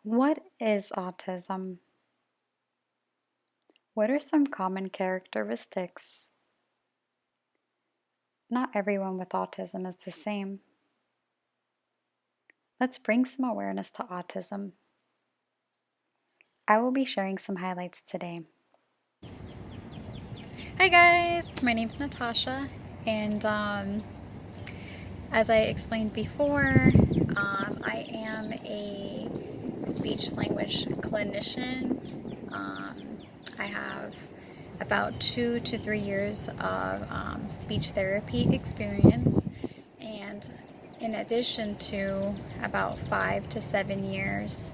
What is autism? What are some common characteristics? Not everyone with autism is the same. Let's bring some awareness to autism. I will be sharing some highlights today. Hi guys, my name's Natasha, and as I explained before, I am a speech language clinician. I have about 2 to 3 years of speech therapy experience, and in addition to about 5 to 7 years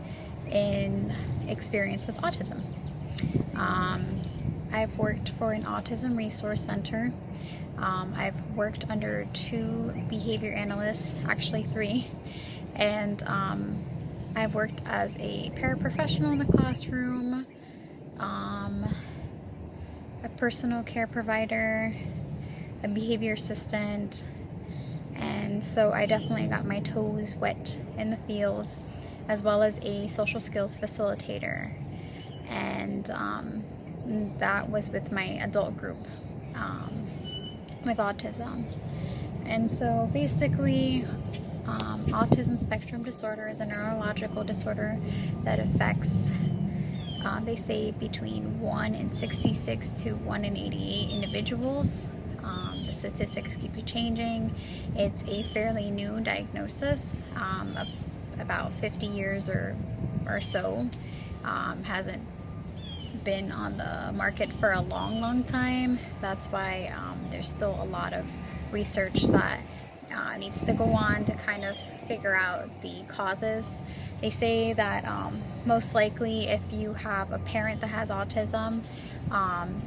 in experience with autism. I've worked for an autism resource center. I've worked under 2 behavior analysts, actually 3, and I've worked as a paraprofessional in the classroom, a personal care provider, a behavior assistant, and so I definitely got my toes wet in the field, as well as a social skills facilitator, and that was with my adult group with autism. And so basically, autism spectrum disorder is a neurological disorder that affects, they say, between 1 in 66 to 1 in 88 individuals. The statistics keep changing. It's a fairly new diagnosis, of about 50 years or so. Hasn't been on the market for a long time. That's why there's still a lot of research that needs to go on to kind of figure out the causes. They say that most likely if you have a parent that has autism,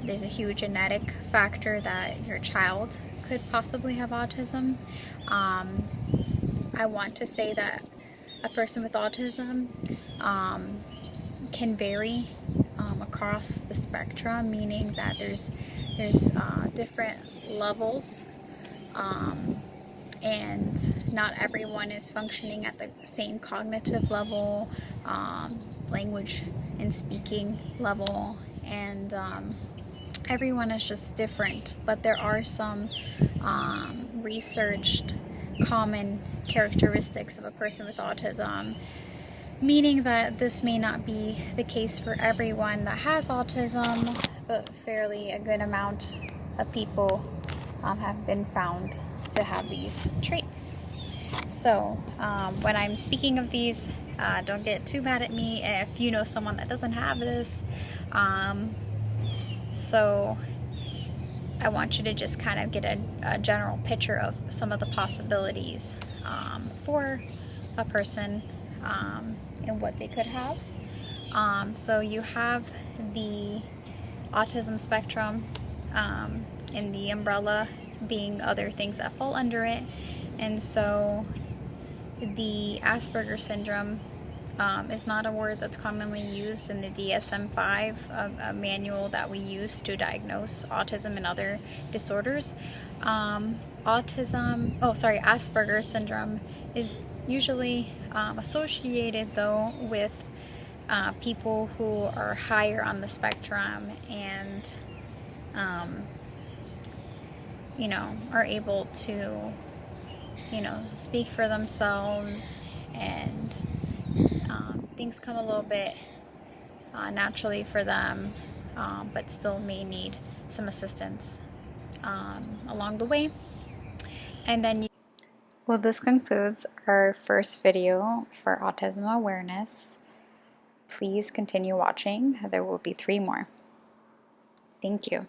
there's a huge genetic factor that your child could possibly have autism. I want to say that a person with autism can vary across the spectrum, meaning that there's different levels, and not everyone is functioning at the same cognitive level, language and speaking level, and everyone is just different. But there are some researched common characteristics of a person with autism, meaning that this may not be the case for everyone that has autism, but fairly a good amount of people have been found to have these traits. So when I'm speaking of these, don't get too mad at me if you know someone that doesn't have this. So I want you to just kind of get a general picture of some of the possibilities for a person and what they could have. So you have the autism spectrum, and the umbrella being other things that fall under it. And so the Asperger syndrome is not a word that's commonly used in the DSM-5, a manual that we use to diagnose autism and other disorders. Asperger syndrome is usually associated though with people who are higher on the spectrum and are able to speak for themselves, and things come a little bit naturally for them, but still may need some assistance along the way. And then well, this concludes our first video for autism awareness. Please continue watching. There will be 3 more. Thank you.